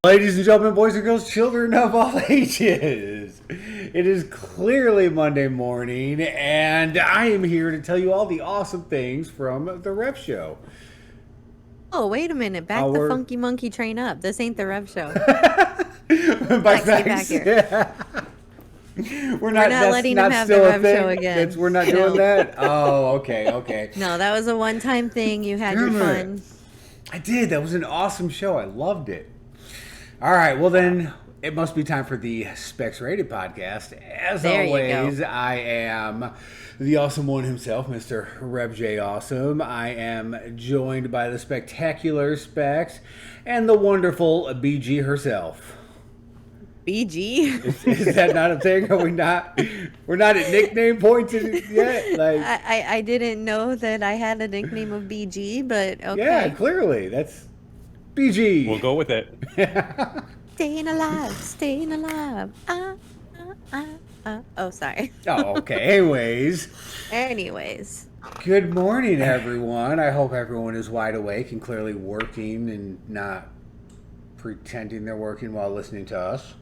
Ladies and gentlemen, boys and girls, children of all ages, it is clearly Monday morning, and I am here to tell you all the awesome things from the Rev Show. Oh, wait a minute. Back the funky monkey train up. This ain't the Rev Show. Back here. Yeah. We're not letting him have the Rev Show again. We're not doing that? Oh, okay. No, that was a one-time thing. You had your fun. I did. That was an awesome show. I loved it. All right, well then, it must be time for the SpecsRated Podcast. As always, I am the awesome one himself, Mr. RevJAwesome. I am joined by the spectacular Specs and the wonderful BG herself. BG? Is that not a thing? Are we not? We're not at nickname points yet? Like, I didn't know that I had a nickname of BG, but okay. Yeah, clearly. That's BG. We'll go with it. Staying alive. Oh, sorry. Oh, okay. Anyways. Good morning, everyone. I hope everyone is wide awake and clearly working and not pretending they're working while listening to us.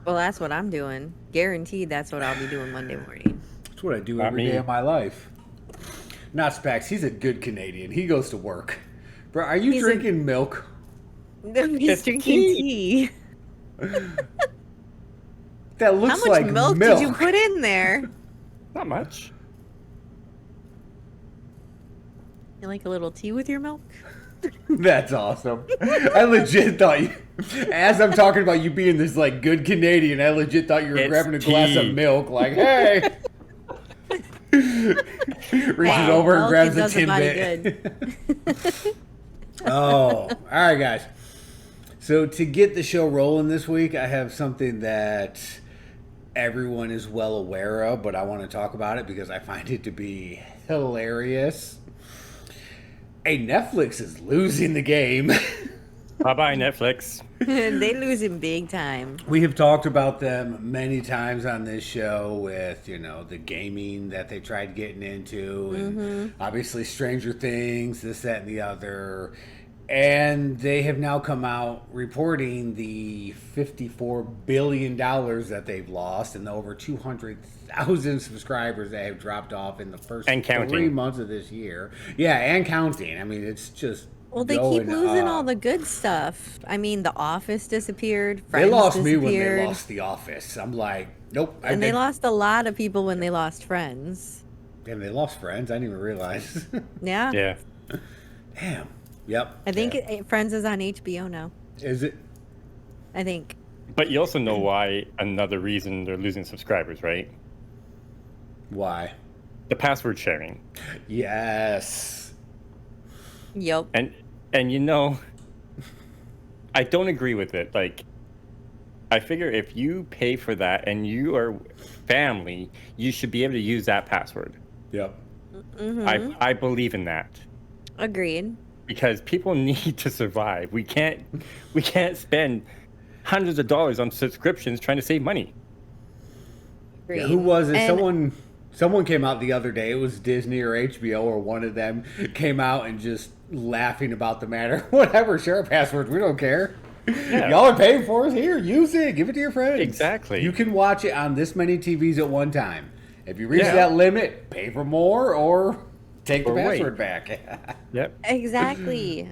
Well, that's what I'm doing. Guaranteed that's what I'll be doing Monday morning. That's what I do every day of my life. Not Specs. He's a good Canadian. He goes to work. Bro, are you drinking milk? He's drinking tea. That looks like milk. How much milk did you put in there? Not much. You like a little tea with your milk? That's awesome. I legit thought you, as I'm talking about you being this like good Canadian, I legit thought you were grabbing a glass of milk, like, hey. Reaches over and grabs a Timbit. Oh, all right, guys. So to get the show rolling this week, I have something that everyone is well aware of, but I want to talk about it because I find it to be hilarious. Hey, Netflix is losing the game. Bye-bye, Netflix. They losing big time. We have talked about them many times on this show with, the gaming that they tried getting into, and obviously Stranger Things, this, that, and the other. And they have now come out reporting the $54 billion that they've lost and the over 200,000 subscribers that have dropped off in the first 3 months of this year. Yeah, and counting. I mean, it's just they keep losing all the good stuff. I mean, The Office disappeared. Friends they lost disappeared. Me when they lost The Office. I'm like, nope. And they lost a lot of people when they lost Friends. Damn, they lost Friends? I didn't even realize. Yeah. Yeah. Damn. Yep. I think Friends is on HBO now. Is it? I think. But you also know why another reason they're losing subscribers, right? Why? The password sharing. Yes. Yep. And I don't agree with it. Like, I figure if you pay for that and you are family, you should be able to use that password. Yep. Mm-hmm. I believe in that. Agreed. Because people need to survive. We can't spend hundreds of dollars on subscriptions trying to save money. Yeah, who was it? Someone came out the other day. It was Disney or HBO or one of them came out and just laughing about the matter. Whatever, share our passwords. We don't care. Yeah. Y'all are paying for us. Here, use it. Give it to your friends. Exactly. You can watch it on this many TVs at one time. If you reach that limit, pay for more or take the password back. Yep. Exactly.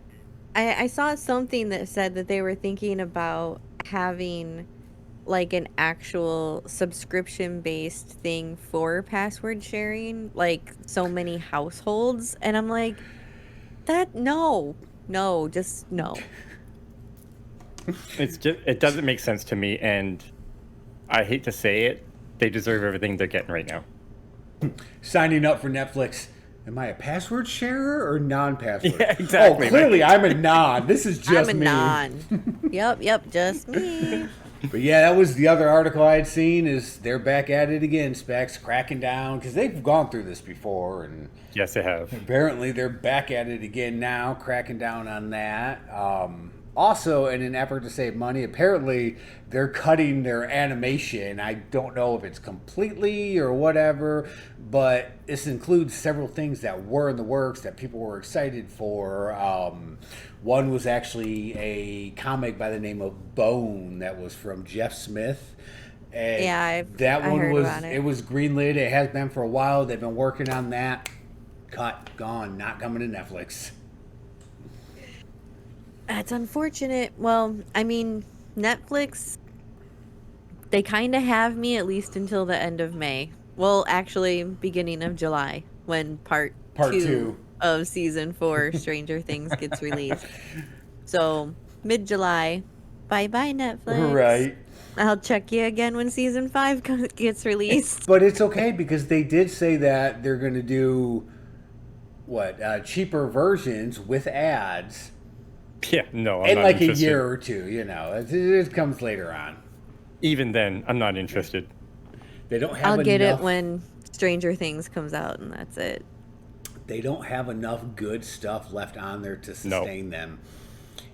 I saw something that said that they were thinking about having like an actual subscription-based thing for password sharing, like so many households. And I'm like, no, just no. It doesn't make sense to me, and I hate to say it, they deserve everything they're getting right now. Signing up for Netflix. Am I a password sharer or non-password? Yeah, exactly. Oh, clearly I'm a non. This is just me. I'm a non. Yep, just me. But yeah, that was the other article I had seen is they're back at it again, Specs, cracking down, because they've gone through this before. And yes, they have. Apparently they're back at it again now, cracking down on that. Also, in an effort to save money, apparently they're cutting their animation. I don't know if it's completely or whatever, but this includes several things that were in the works that people were excited for. One was actually a comic by the name of Bone that was from Jeff Smith. And Yeah, I one heard was about it. it was greenlit. It has been for a while. They've been working on that. Cut, gone, not coming to Netflix. That's unfortunate. Well, I mean, Netflix, they kind of have me at least until the end of May. Well, actually, beginning of July, when part two of season 4 Stranger Things gets released. So, mid-July, bye-bye Netflix. Right. I'll check you again when season 5 gets released. But it's okay because they did say that they're going to do cheaper versions with ads. Yeah, no, I'm in not like interested. a year or two. It comes later on. Even then, I'm not interested. They don't have. I'll get it when Stranger Things comes out, and that's it. They don't have enough good stuff left on there to sustain them.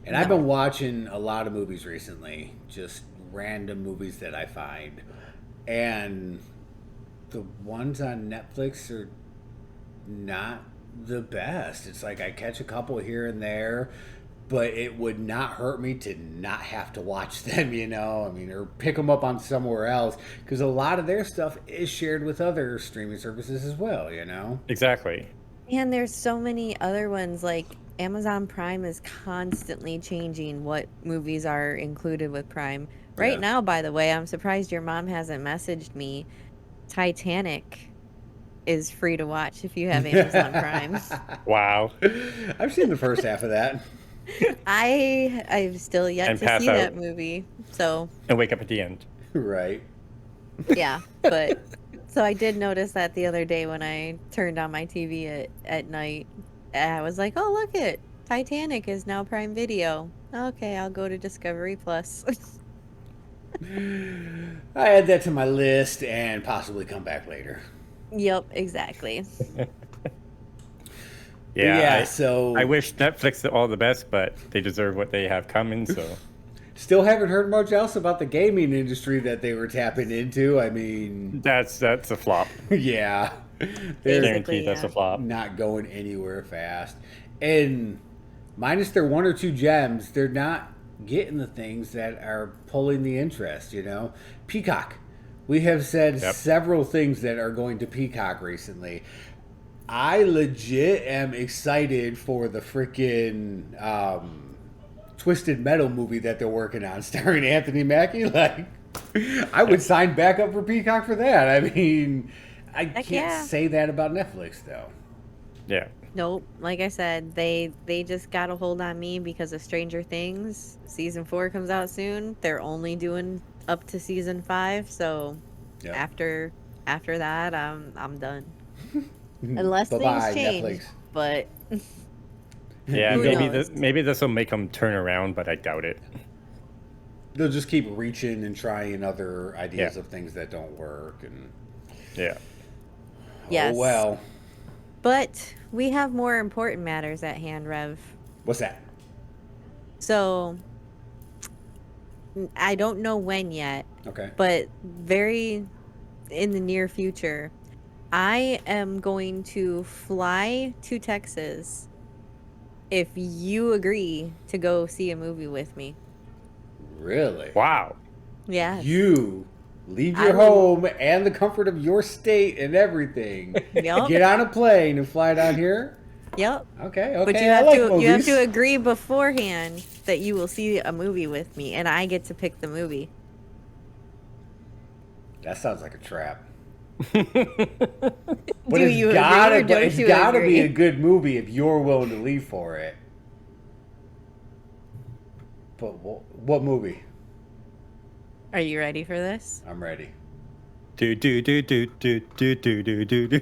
And No. I've been watching a lot of movies recently, just random movies that I find, and the ones on Netflix are not the best. It's like I catch a couple here and there, but it would not hurt me to not have to watch them, or pick them up on somewhere else, because a lot of their stuff is shared with other streaming services as well, Exactly. And there's so many other ones, like Amazon Prime is constantly changing what movies are included with Prime. Right Yeah. now, by the way, I'm surprised your mom hasn't messaged me. Titanic is free to watch if you have Amazon Prime. Wow. I've seen the first half of that. I've still yet And to pass see out. that movie. So, And wake up at the end. Right. yeah. But, so I did notice that the other day when I turned on my TV at night. I was like, oh, look it. Titanic is now Prime Video. Okay, I'll go to Discovery Plus. I add that to my list and possibly come back later. Yep, exactly. Yeah. So I wish Netflix all the best, but they deserve what they have coming, so. still haven't heard much else about the gaming industry that they were tapping into. I mean, That's a flop. yeah, Basically, they're Guaranteed that's a yeah. flop. not going anywhere fast. And minus their one or two gems, they're not getting the things that are pulling the interest, Peacock. We have said Yep. several things that are going to Peacock recently. I legit am excited for the freaking Twisted Metal movie that they're working on starring Anthony Mackie. Like, I would sign back up for Peacock for that. I mean, I Heck can't yeah. say that about Netflix, though. Yeah. Nope. Like I said, they just got a hold on me because of Stranger Things. Season 4 comes out soon. They're only doing up to season 5, so Yep. after that, I'm done. Unless Bye-bye, things change. Netflix. But Yeah, Who knows? maybe this will make them turn around, but I doubt it. They'll just keep reaching and trying other ideas Yeah. of things that don't work. And Yeah. yes. oh well. But we have more important matters at hand, Rev. What's that? So I don't know when yet, Okay. but very in the near future, I am going to fly to Texas if you agree to go see a movie with me. Really? Wow. Yeah. You leave I your will- home and the comfort of your state and everything. Yep. Get on a plane and fly down here. Yep. Okay. But Okay. you I have like to movies. you have to agree beforehand that you will see a movie with me, and I get to pick the movie. That sounds like a trap. Do you agree or don't it's you gotta be agree? a good movie if you're willing to leave for it. But what movie? Are you ready for this? I'm ready. Do do do do do do do do do do.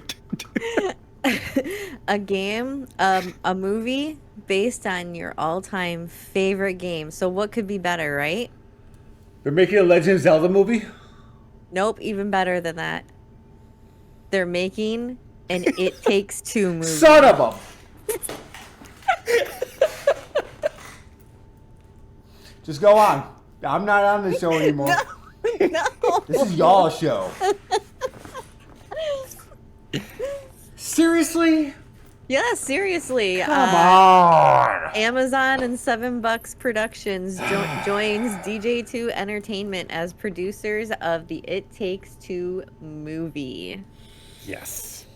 A game, a movie based on your all-time favorite game. So what could be better, right? They're making a Legend of Zelda movie? Nope, even better than that. They're making an It Takes Two movie. Son of a... Just go on. I'm not on the show anymore. No. This is y'all's show. Seriously? Yeah, seriously. Come on. Amazon and $7 Productions joins DJ2 Entertainment as producers of the It Takes Two movie. Yes.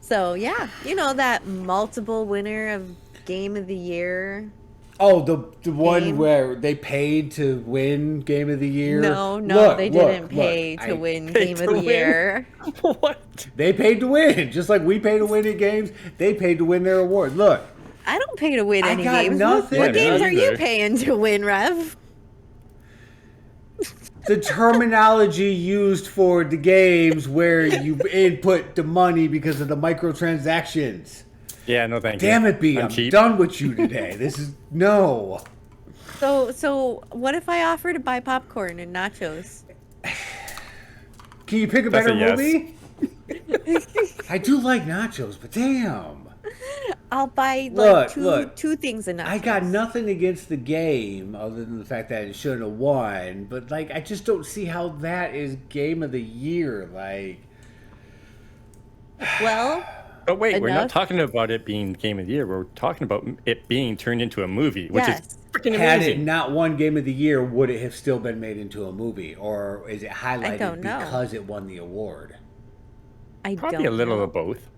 So, yeah, you know that multiple winner of Game of the Year? Oh, the one Game? where they paid to win Game of the Year? No, they didn't pay to win Game of the Year. What? They paid to win. Just like we pay to win at games, they paid to win their award. Look. I don't pay to win I any got games. nothing. What games Yeah, are me you neither. paying to win, Rev? The terminology used for the games where you input the money because of the microtransactions. Yeah, no thank you. Damn it, B. I'm cheap. done with you today. This is... No. So what if I offer to buy popcorn and nachos? Can you pick a That's better a yes. movie? I do like nachos, but damn. I'll buy Look, two things of nachos. I got nothing against the game other than the fact that it shouldn't have won, but like I just don't see how that is Game of the Year. Like, Well, But wait, we're not Enough. talking about it being Game of the Year. We're talking about it being turned into a movie, which Yes. is freaking had it amazing. not won Game of the Year, would it have still been made into a movie, or is it highlighted don't know. because it won the award? I Probably don't a little know. of both.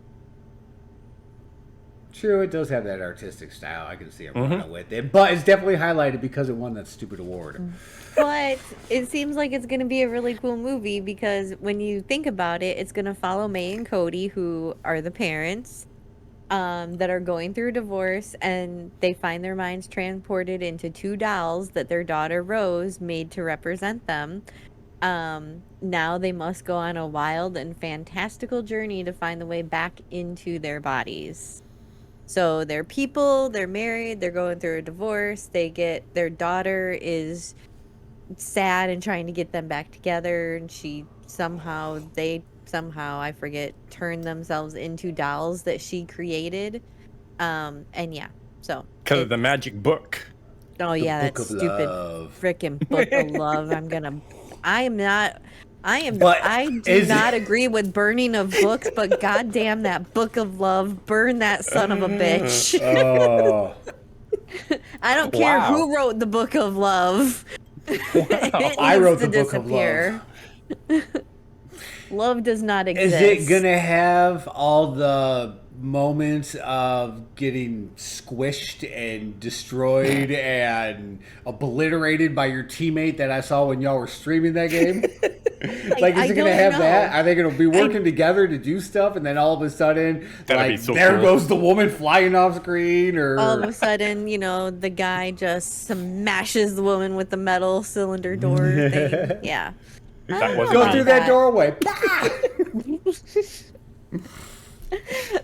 True, it does have that artistic style. I can see it running with it, but it's definitely highlighted because it won that stupid award. But it seems like it's going to be a really cool movie because when you think about it, it's going to follow May and Cody, who are the parents that are going through a divorce, and they find their minds transported into two dolls that their daughter Rose made to represent them. Now they must go on a wild and fantastical journey to find the way back into their bodies. So they're people, they're married, they're going through a divorce, their daughter is sad and trying to get them back together, and they somehow, I forget, turn themselves into dolls that she created. And yeah, so. Because of the magic book. Oh yeah, that Book of stupid Love. frickin' book of love. But I do is not it- agree with burning of books, but goddamn that book of love, burn that son of a bitch. Oh, I don't care Wow. who wrote the book of love. It I needs wrote to the book of disappear. Love does not is exist. it gonna have all the moments of getting squished and destroyed and obliterated by your teammate that I saw when y'all were streaming that game? Like, is I it gonna don't have know. that? Are they gonna be working together to do stuff, and then all of a sudden, That'd be like, so there cool. goes the woman flying off screen, or All of a sudden, the guy just smashes the woman with the metal cylinder door thing. Yeah. I That don't know wasn't go about through that doorway.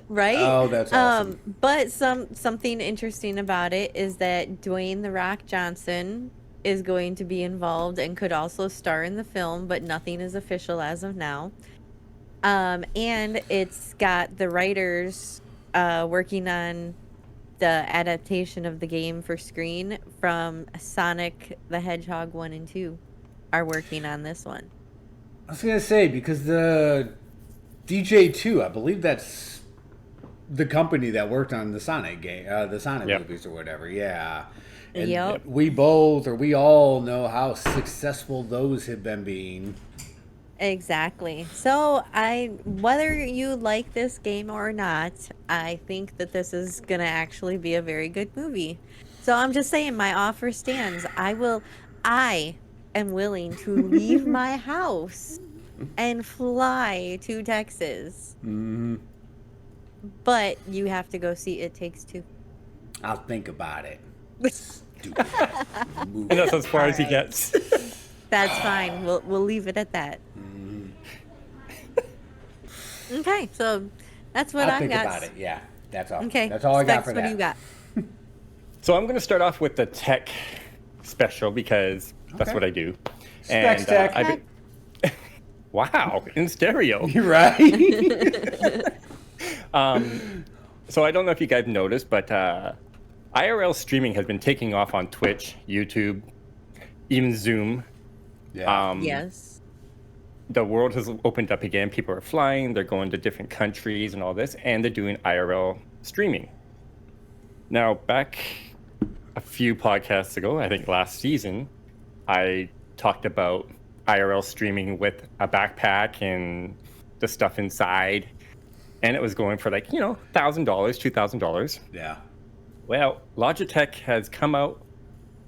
Right? Oh, that's awesome. But something interesting about it is that Dwayne "The Rock" Johnson is going to be involved and could also star in the film, but nothing is official as of now. And it's got the writers working on the adaptation of the game for screen from Sonic the Hedgehog 1 and 2 are working on this one. I was gonna say, because the DJ2, I believe that's the company that worked on the Sonic game, the Sonic Yep. movies or whatever. Yeah. And Yep. we all know how successful those have been being. Exactly. So whether you like this game or not, I think that this is gonna actually be a very good movie. So I'm just saying, my offer stands. I am willing to leave my house and fly to Texas. Mm-hmm. But you have to go see It Takes Two. I'll think about it. Stupid movie. And that's as far as he gets. That's fine. We'll leave it at that. Okay, so that's what I'll I think got. about it. Yeah, that's all. Okay, That's all I got Specs, for what that. do you got? So I'm going to start off with the tech special because that's Okay. what I do. Specs Tech. I've been... Wow, in stereo. You're right. So I don't know if you guys noticed, but IRL streaming has been taking off on Twitch, YouTube, even Zoom. Yeah. Yes. The world has opened up again. People are flying. They're going to different countries and all this, and they're doing IRL streaming. Now, back a few podcasts ago, I think last season, I talked about IRL streaming with a backpack and the stuff inside, and it was going for like, $1,000, $2,000. Yeah. Well, Logitech has come out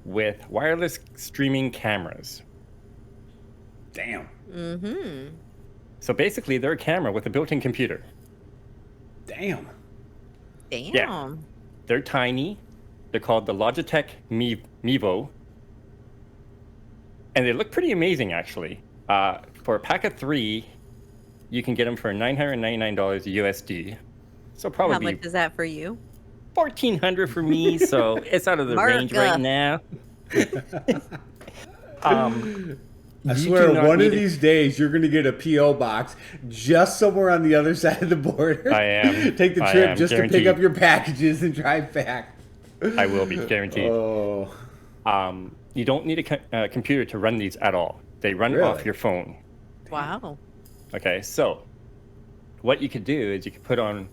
with wireless streaming cameras. Damn. Mm-hmm. So basically, they're a camera with a built-in computer. Damn. Damn. Yeah. They're tiny. They're called the Logitech Mevo. And they look pretty amazing, actually. For a pack of 3, you can get them for $999 USD. So probably How much is that for you? $1,400 for me. So it's out of the range right now. I swear, one of these days you're going to get a P.O. box just somewhere on the other side of the border. I am. Take the trip just guaranteed. to pick up your packages and drive back. I will be, guaranteed. Oh. You don't need a computer to run these at all. They run Really? off your phone. Wow. Okay, so what you could do is you could put on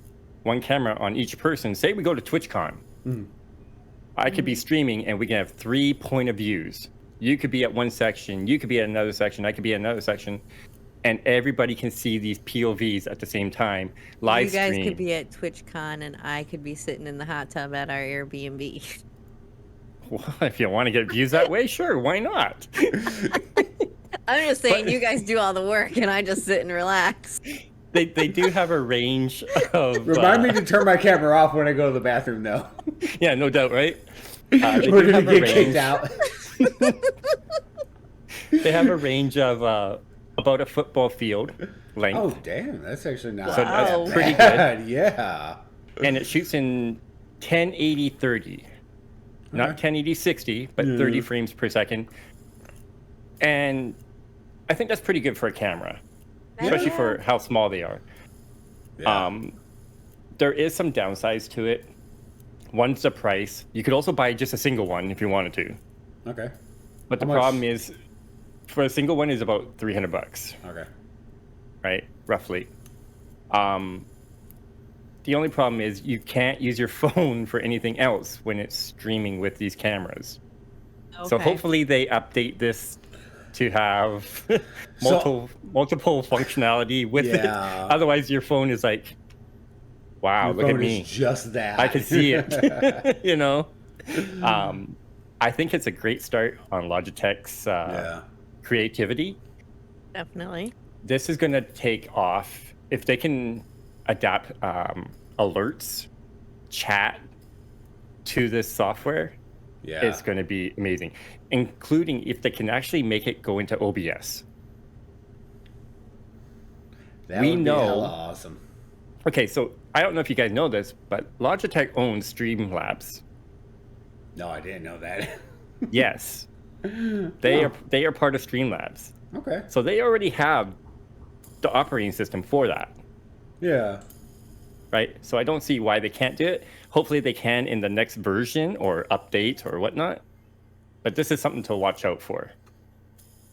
one camera on each person. Say we go to TwitchCon. I could be streaming and we can have 3 point of views. You could be at one section, you could be at another section, I could be at another section, and everybody can see these POVs at the same time. Live You guys stream. could be at TwitchCon and I could be sitting in the hot tub at our Airbnb. Well, if you want to get views that way, sure, why not? I'm just saying, you guys do all the work and I just sit and relax. They do have a range of... Remind me to turn my camera off when I go to the bathroom, though. Yeah, no doubt, right? They We're do going have to a get kicked range. out. They have a range of about a football field length. Oh, damn. That's actually not So that's Wow. pretty good. bad. Yeah. And it shoots in 1080-30. Not 1080-60, but 30 frames per second. And I think that's pretty good for a camera, especially for how small they are. Yeah. There is some downsides to it. One's the price. You could also buy just a single one if you wanted to. Okay. But the How much? problem is, for a single one is about $300, Okay. right? Roughly. The only problem is you can't use your phone for anything else when it's streaming with these cameras. So Okay. hopefully they update this to have multiple functionality with it. Yeah. Otherwise, your phone is like, wow, Your look at phone me. is just that. I can see it. You know? I think it's a great start on Logitech's creativity. Definitely. This is going to take off if they can adapt alerts, chat to this software. Yeah. It's going to be amazing, including if they can actually make it go into OBS. That we would be know- hella awesome. Okay, so I don't know if you guys know this, but Logitech owns Streamlabs. No, I didn't know that. Yes, they are part of Streamlabs, Okay. so they already have the operating system for that. Yeah. Right? So I don't see why they can't do it. Hopefully they can in the next version or update or whatnot. But this is something to watch out for.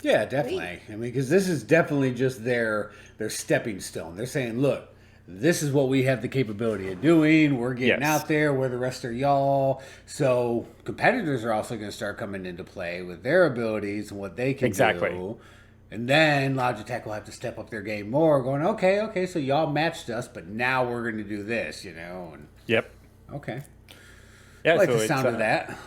Yeah, definitely. I mean, because this is definitely just their stepping stone. They're saying, look, this is what we have the capability of doing. We're getting Yes. out there. We're the rest of y'all. So competitors are also going to start coming into play with their abilities and what they can Exactly. do. And then Logitech will have to step up their game more, going, okay, so y'all matched us, but now we're going to do this, you know? And Yep. okay. Yeah, I like so the sound it's, of that.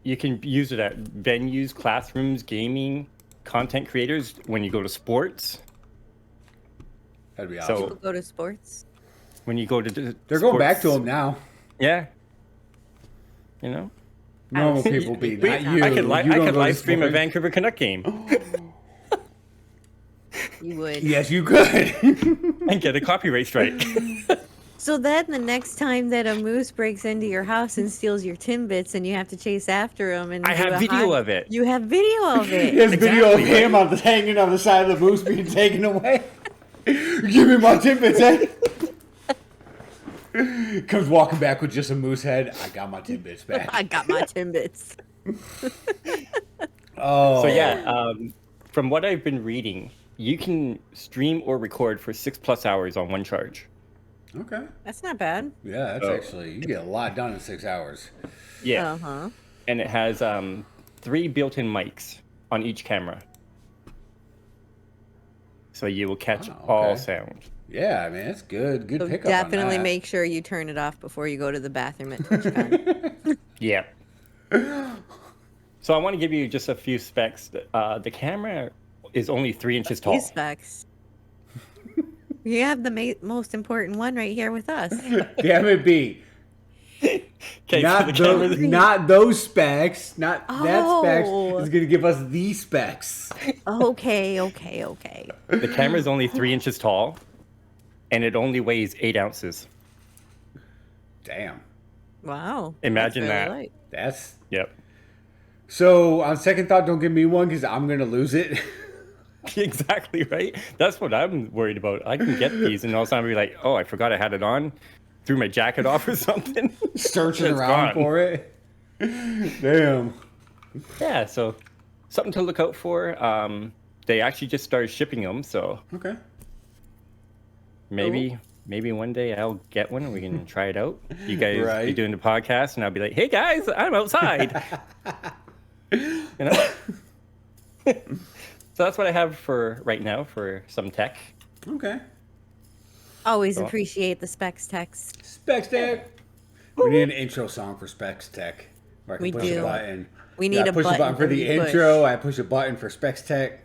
You can use it at venues, classrooms, gaming, content creators, when you go to sports, That'd be so- awesome. People go to sports. when you go to They're going back to sports- them now. Yeah. You know? Normal people be, not you. I could, You I don't could go to live stream a sports. Vancouver Canuck game You would. Yes, you could. and get a copyright strike. So then the next time that a moose breaks into your house and steals your Timbits and you have to chase after him and I do have a video hot- of it. You have video of He it. has video of Exactly, him on the, hanging on the side of the moose being taken away. Give me my Timbits, eh? Comes walking back with just a moose head. I got my Timbits back. I got my Timbits. Oh. So yeah, from what I've been reading, you can stream or record for 6+ hours on one charge. Okay. That's not bad. Yeah, that's actually, you get a lot done in 6 hours. Yeah. Uh-huh. And it has 3 built-in mics on each camera. So you will catch all sound. Yeah, I mean, it's good. Good So pickup definitely on that. make sure you turn it off before you go to the bathroom at TwitchCon. Yeah. So I want to give you just a few specs. The camera is only 3 inches tall. These specs. You have the most important one right here with us. Damn it, B. Okay, Not, not those specs. Not that specs. It's going to give us these specs. Okay. The camera is only 3 inches tall, and it only weighs 8 ounces. Damn. Wow. Imagine that's really that. light. That's... Yep. So, on second thought, don't give me one because I'm going to lose it. Exactly, right? That's what I'm worried about. I can get these, and all of a sudden I'll be like, oh, I forgot I had it on. Threw my jacket off or something. Searching around for it. Damn. Yeah, so something to look out for. They actually just started shipping them, so Okay. maybe one day I'll get one and we can try it out. You guys be doing the podcast, and I'll be like, hey guys, I'm outside. You know? So that's what I have for right now for some tech. Okay. Always appreciate the specs text. Specs Tech. We need an intro song for Specs Tech. Where I can We push do. a button. We need I a push button a button for the push. intro. I push a button for Specs Tech.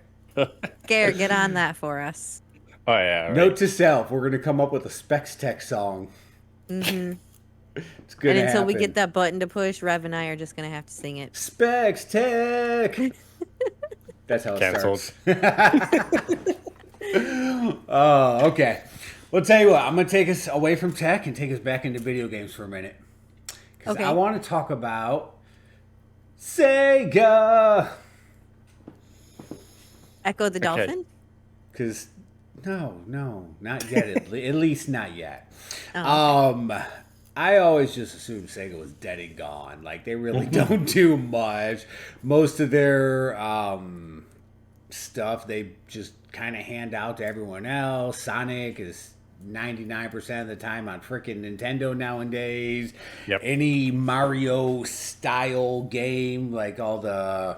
Garrett, get on that for us. Oh yeah. Right. Note to self: we're going to come up with a Specs Tech song. Mm-hmm. It's good. And until we get that button to push, Rev and I are just going to have to sing it. Specs Tech. That's how it Canceled. starts. Oh, okay. Well, tell you what, I'm going to take us away from tech and take us back into video games for a minute. Because I want to talk about Sega. Echo the Dolphin? Because, no, not yet. At least not yet. Oh. I always just assumed Sega was dead and gone. Like, they really don't do much. Most of their stuff they just kind of hand out to everyone else. Sonic is 99% of the time on freaking Nintendo nowadays. Yep. Any Mario style game, like all the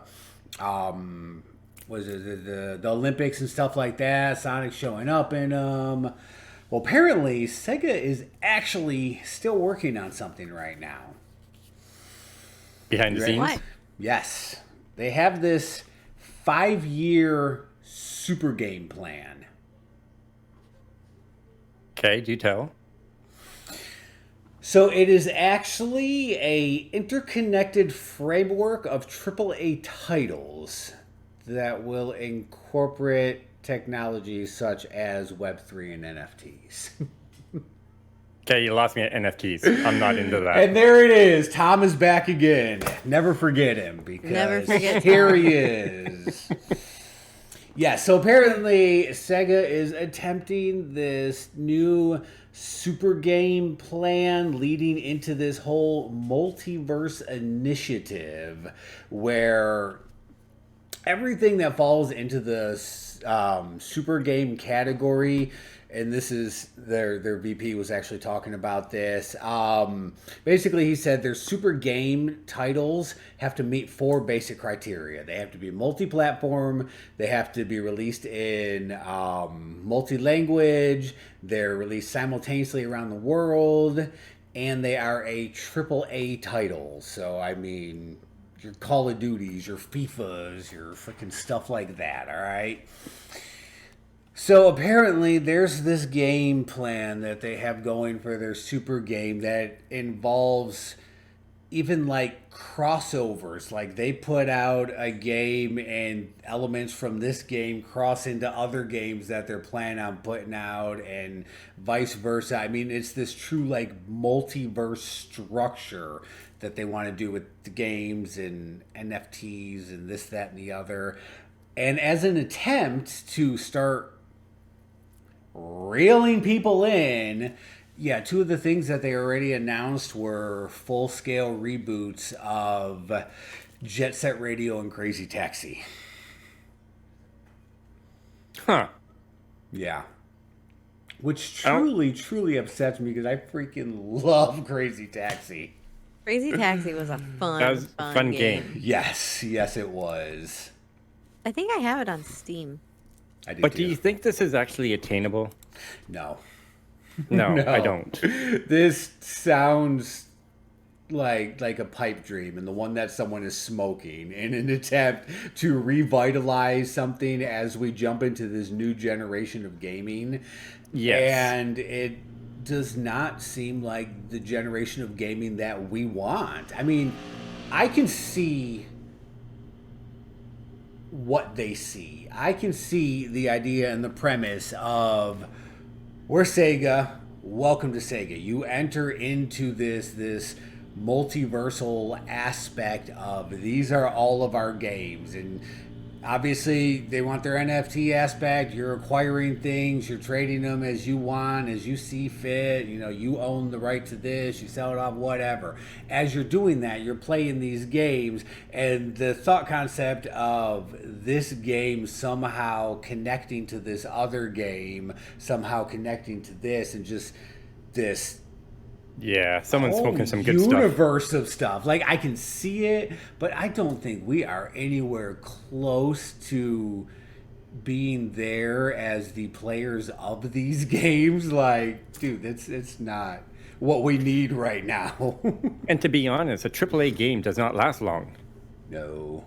the Olympics and stuff like that, Sonic showing up in them. Well, apparently Sega is actually still working on something right now. Behind the scenes? What? Yes. They have this 5-year super game plan. Okay, do tell. So it is actually a interconnected framework of AAA titles that will incorporate technologies such as Web3 and NFTs. Okay, you lost me at NFTs. I'm not into that. And there it is. Tom is back again. Never forget him because Never forget here Tom. he is. Yeah, so apparently Sega is attempting this new super game plan leading into this whole multiverse initiative where everything that falls into the super game category, and this is their VP was actually talking about this. Basically, he said their super game titles have to meet 4 basic criteria. They have to be multi-platform. They have to be released in multi-language. They're released simultaneously around the world, and they are a AAA title. So, I mean, your Call of Duties, your FIFAs, your freaking stuff like that, all right? So apparently there's this game plan that they have going for their super game that involves even like crossovers. Like they put out a game and elements from this game cross into other games that they're planning on putting out and vice versa. I mean, it's this true like multiverse structure that they want to do with the games and NFTs and this, that, and the other. And as an attempt to start reeling people in, 2 of the things that they already announced were full-scale reboots of Jet Set Radio and Crazy Taxi. Huh. Yeah. Which truly upsets me because I freaking love Crazy Taxi. Crazy Taxi was a fun game. Yes, it was. I think I have it on Steam. I do. But too. do you think this is actually attainable? No. No, No. I don't. This sounds like a pipe dream, and the one that someone is smoking in an attempt to revitalize something as we jump into this new generation of gaming. Yes. And it does not seem like the generation of gaming that we want. I mean, I can see what they see. I can see the idea and the premise of, we're Sega, welcome to Sega. You enter into this multiversal aspect of, these are all of our games, and obviously they want their NFT aspect. You're acquiring things, you're trading them as you want, as you see fit. You know, you own the right to this, you sell it off, whatever. As you're doing that, you're playing these games, and the thought concept of this game somehow connecting to this other game, somehow connecting to this, and just this Yeah, someone's smoking some good stuff. universe of stuff. Like, I can see it, but I don't think we are anywhere close to being there as the players of these games. Like, dude, it's not what we need right now. And to be honest, a AAA game does not last long, No.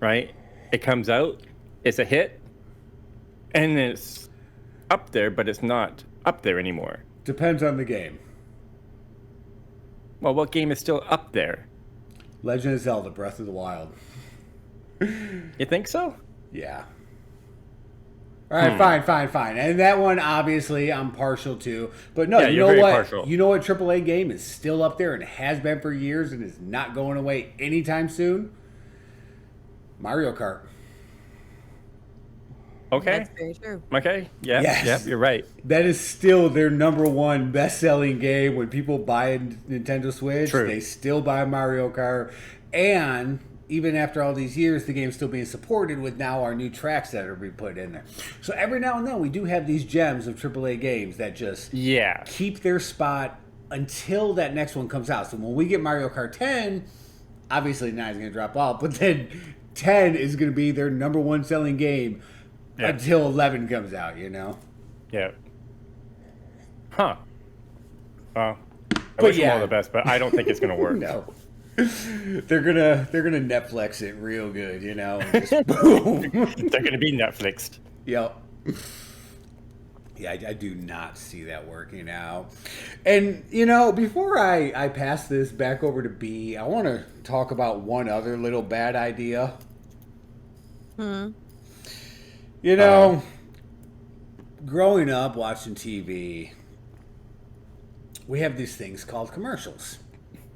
right? It comes out, it's a hit, and it's up there, but it's not up there anymore. Depends on the game. Well, what game is still up there? Legend of Zelda, Breath of the Wild. You think so? Yeah. All right, fine. And that one, obviously, I'm partial to. But no, Yeah, you you're know very what? partial. You know what AAA game is still up there and has been for years and is not going away anytime soon? Mario Kart. Okay. That's very true. Okay. Yeah. Yes. Yep. You're right. That is still their number one best-selling game. When people buy a Nintendo Switch, True. they still buy Mario Kart. And even after all these years, the game's still being supported with now our new tracks that are being put in there. So every now and then, we do have these gems of AAA games that just Yeah. keep their spot until that next one comes out. So when we get Mario Kart 10, obviously 9 is going to drop off, but then 10 is going to be their number one selling game until 11 comes out, you know? Yeah. Huh. Well, I But wish them yeah. all the best, but I don't think it's going to work. No. They're gonna Netflix it real good, you know? And just boom. They're going to be Netflixed. Yep. Yeah, I do not see that working out. And, you know, before I pass this back over to B, I want to talk about one other little bad idea. You know, growing up watching TV, we have these things called commercials.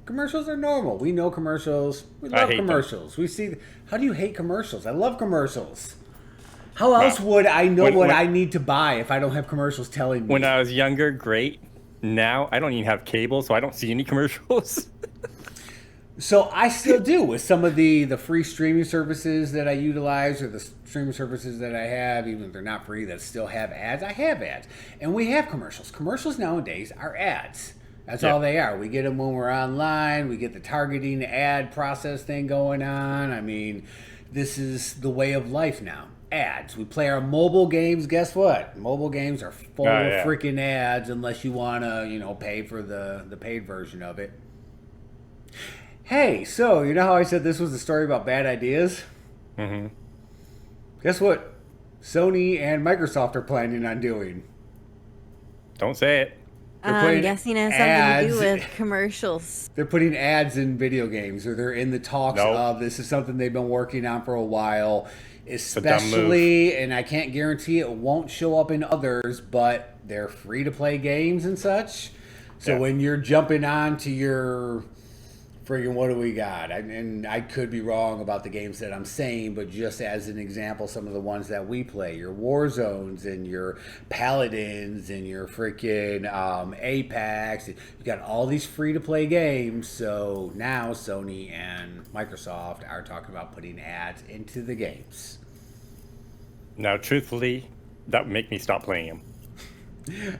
Commercials are normal. We know commercials. We love hate them. commercials. We see. How do you hate commercials? I love commercials. How else Well, would I know when- what when- I need to buy if I don't have commercials telling me? When I was younger, great. Now I don't even have cable, so I don't see any commercials. So I still do with some of the free streaming services that I utilize, or the streaming services that I have, even if they're not free, that still have ads. I have ads. And we have commercials. Commercials nowadays are ads. That's all they are. We get them when we're online. We get the targeting ad process thing going on. I mean, this is the way of life now. Ads. We play our mobile games. Guess what? Mobile games are full of freaking ads unless you want to, you know, pay for the paid version of it. Hey, so you know how I said this was a story about bad ideas? Mm-hmm. Guess what? Sony and Microsoft are planning on doing. Don't say it. They're I'm putting guessing it has something to do ads- with commercials. They're putting ads in video games, or they're in the talks Nope. of. This is something they've been working on for a while, a dumb move. especially, and I can't guarantee it won't show up in others, but they're free to play games and such. So Yeah. when you're jumping on to your Friggin' what do we got? And I could be wrong about the games that I'm saying, but just as an example, some of the ones that we play, your Warzones and your Paladins and your freaking Apex. You got all these free-to-play games, so now Sony and Microsoft are talking about putting ads into the games. Now, truthfully, that would make me stop playing them.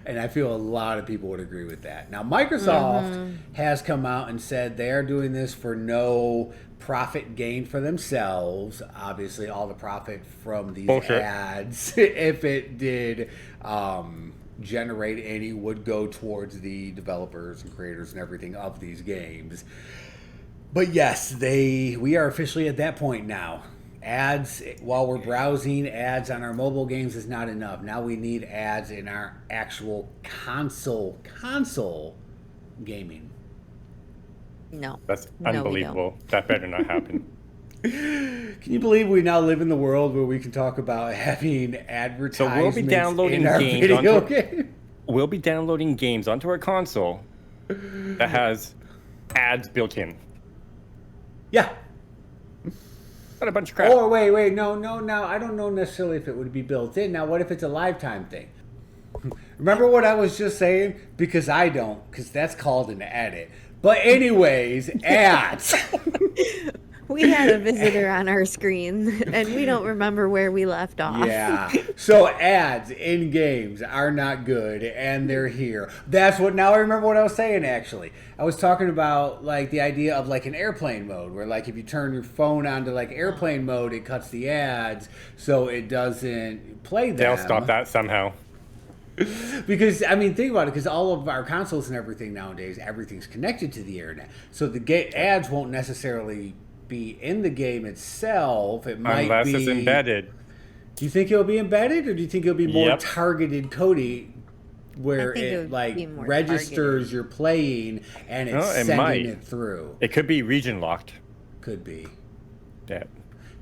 And I feel a lot of people would agree with that. Now, Microsoft has come out and said they are doing this for no profit gain for themselves. Obviously, all the profit from these ads, if it did generate any, would go towards the developers and creators and everything of these games. But yes, we are officially at that point now. Ads while we're browsing, ads on our mobile games is not enough. Now we need ads in our actual console gaming. No. That's unbelievable. That better not happen. Can you believe we now live in the world where we can talk about having advertisements So we'll be downloading in our games video game? We'll be downloading games onto our console that has ads built in. Yeah. What a bunch of crap. Or wait, no, now I don't know necessarily if it would be built in. Now, what if it's a lifetime thing? Remember what I was just saying? Because I don't, because that's called an edit. But anyways, ads. We had a visitor on our screen, and we don't remember where we left off. Yeah. So ads in games are not good, and they're here. That's what. Now I remember what I was saying. Actually, I was talking about like the idea of like an airplane mode, where like if you turn your phone on to like airplane mode, it cuts the ads, so it doesn't play them. They'll stop that somehow. Because, I mean, think about it, because all of our consoles and everything nowadays, everything's connected to the internet. So the ads won't necessarily be in the game itself. It might Unless be... it's embedded. Do you think it'll be embedded, or do you think it'll be more Yep. targeted coding, where it it would like be more registers targeted. you're playing and it's Oh, it sending might. it through? It could be region locked. Could be. Yeah.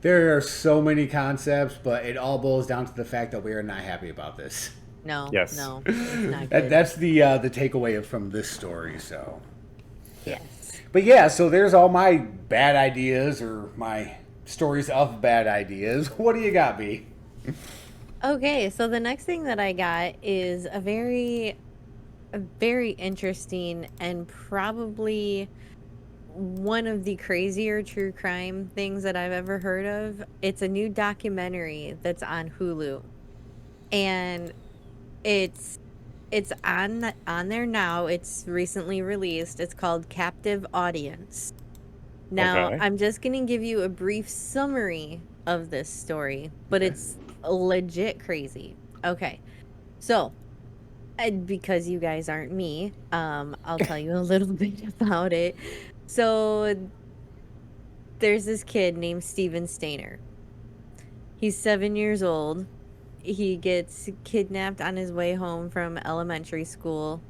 There are so many concepts, but it all boils down to the fact that we are not happy about this. No. Yes. No. It's not good. That's the takeaway from this story. So. Yes. But yeah, so there's all my bad ideas or my stories of bad ideas. What do you got, B? Okay, so the next thing that I got is a very interesting and probably one of the crazier true crime things that I've ever heard of. It's a new documentary that's on Hulu, and it's on there now. It's recently released. It's called Captive Audience. Now, Okay. I'm just going to give you a brief summary of this story, but it's legit crazy. Okay. So, because you guys aren't me, I'll tell you a little bit about it. So, there's this kid named Steven Stainer. He's 7 years old. He gets kidnapped on his way home from elementary school,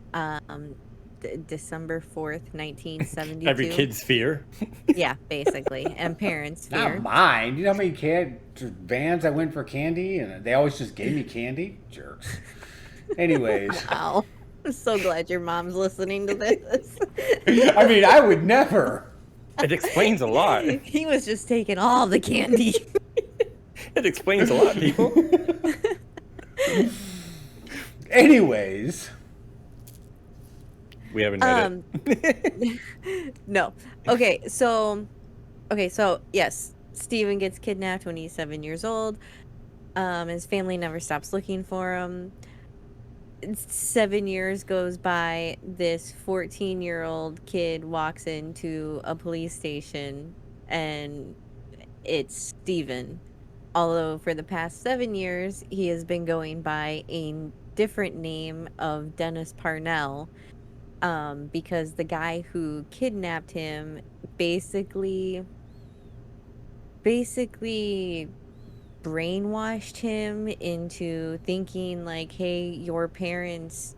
December 4th, 1972. Every kid's fear. Yeah, basically. And parents' fear. Not mine. You know how many vans I went for candy, and they always just gave me candy? Jerks. Anyways. Wow. I'm so glad your mom's listening to this. I mean, I would never. It explains a lot. He was just taking all the candy. It explains a lot, people. Anyways. We haven't read it. No. Okay, so yes, Steven gets kidnapped when he's 7 years old. His family never stops looking for him. 7 years goes by. This 14-year-old kid walks into a police station, and it's Steven. Although for the past 7 years, he has been going by a different name of Dennis Parnell, because the guy who kidnapped him basically brainwashed him into thinking like, hey, your parents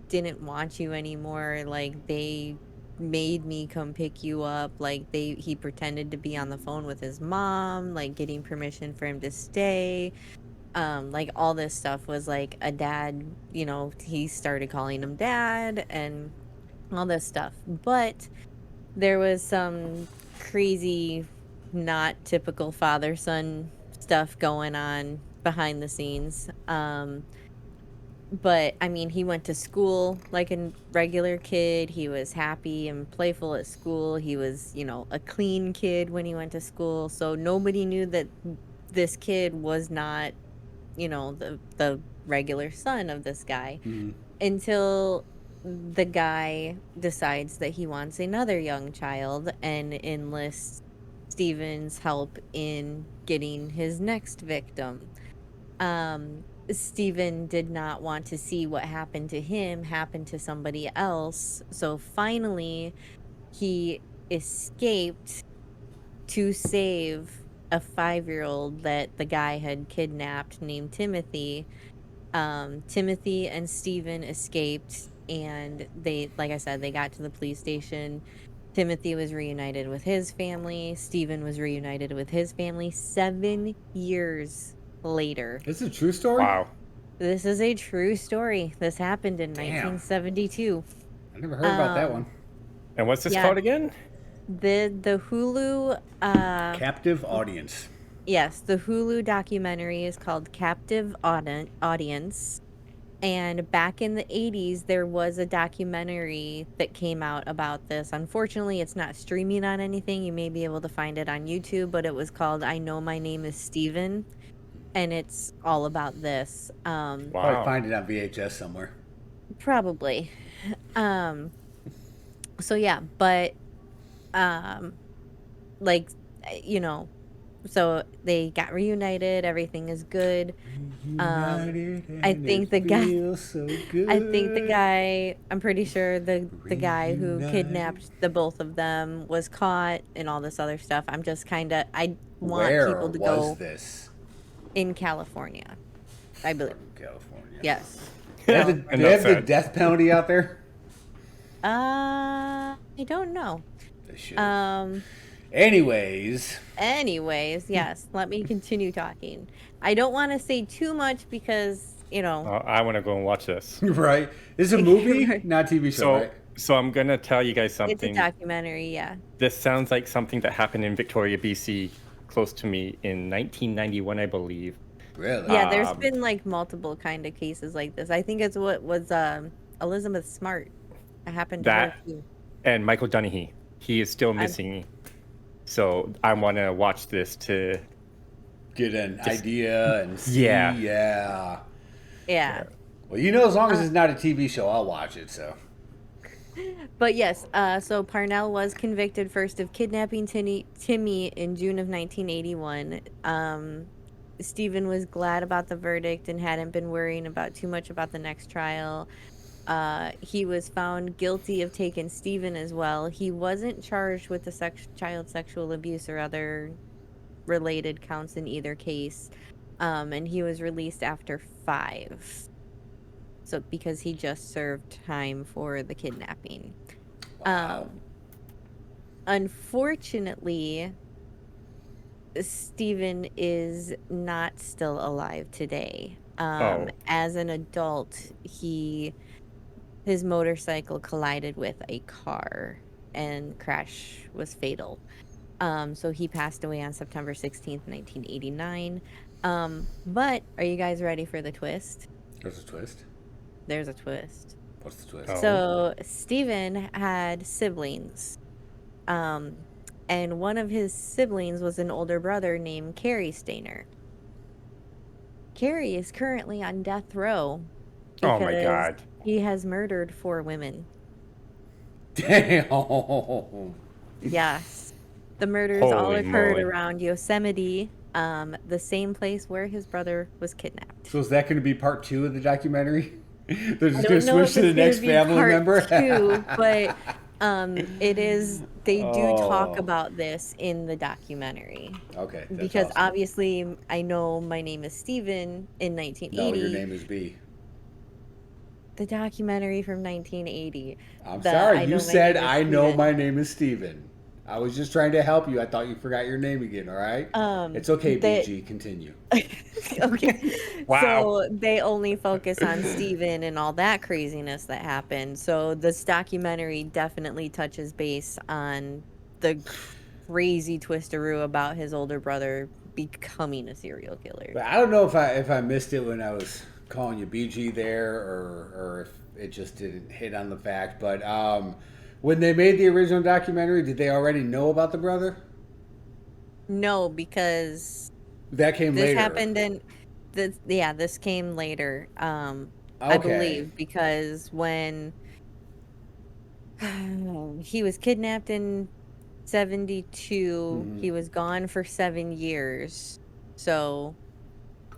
didn't want you anymore, like they made me come pick you up, like he pretended to be on the phone with his mom, like getting permission for him to stay, like all this stuff was like a dad, you know, he started calling him dad and all this stuff. But there was some crazy, not typical father-son stuff going on behind the scenes. But I mean, he went to school like a regular kid. He was happy and playful at school. He was, a clean kid when he went to school. So nobody knew that this kid was not, the regular son of this guy until the guy decides that he wants another young child and enlists Steven's help in getting his next victim. Steven did not want to see what happened to him happen to somebody else. So finally, he escaped to save a 5-year-old that the guy had kidnapped named Timothy. Timothy and Steven escaped, and they, like I said, they got to the police station. Timothy was reunited with his family. Steven was reunited with his family 7 years later. This is a true story? Wow. This is a true story. This happened in 1972. I never heard about that one. And what's this called again? The Hulu Captive Audience. Yes, the Hulu documentary is called Captive Audience. And back in the 80s, there was a documentary that came out about this. Unfortunately, it's not streaming on anything. You may be able to find it on YouTube, but it was called I Know My Name is Steven. And it's all about this. Wow. Probably find it on VHS somewhere. Probably. So yeah, but so they got reunited, everything is good. I think the guy so good. I think the guy, I'm pretty sure the guy who kidnapped the both of them was caught and all this other stuff. I'm just I want people to go. Where was this? In California, I believe. California. Yes. They have the death penalty out there? I don't know. They should. Anyways, yes. Let me continue talking. I don't want to say too much because, I want to go and watch this. Right. This is a movie, not TV show, right? So I'm going to tell you guys something. It's a documentary, yeah. This sounds like something that happened in Victoria, BC, close to me in 1991, I believe. Really? Yeah, there's been like multiple kind of cases like this. I think it's what was Elizabeth Smart. It happened to her too. And Michael Dunahee. He is still missing. So I want to watch this to get an idea and see. Yeah. Well, as long as it's not a TV show, I'll watch it. So. But yes, so Parnell was convicted first of kidnapping Timmy in June of 1981. Stephen was glad about the verdict and hadn't been worrying too much about the next trial. He was found guilty of taking Stephen as well. He wasn't charged with the child sexual abuse or other related counts in either case. And he was released after 5. So because he just served time for the kidnapping. Wow. Unfortunately, Stephen is not still alive today. As an adult, his motorcycle collided with a car and crash was fatal. So he passed away on September 16th, 1989. But are you guys ready for the twist? There's a twist? There's a twist. What's the twist? So Stephen had siblings. And one of his siblings was an older brother named Carrie Stainer. Carrie is currently on death row. Oh my God. He has murdered 4 women. Damn. Yes. The murders all occurred around Yosemite, the same place where his brother was kidnapped. So is that going to be part 2 of the documentary? They're just going to switch to the next family member? 2, but it is. They do talk about this in the documentary. Okay. Because awesome. obviously, I Know My Name is Steven in 1980. No, Your Name is B. The documentary from 1980. I'm sorry. You said I Know My Name is Steven. I was just trying to help you. I thought you forgot your name again, all right? It's okay, BG. Continue. Okay. Wow. So they only focus on Steven and all that craziness that happened. So this documentary definitely touches base on the crazy twisteroo about his older brother becoming a serial killer. But I don't know if I missed it when I was calling you BG there, or if it just didn't hit on the fact. But when they made the original documentary, did they already know about the brother? No, because That came this later. happened in this came later. I Okay. believe, because when he was kidnapped in 72, he was gone for 7 years. So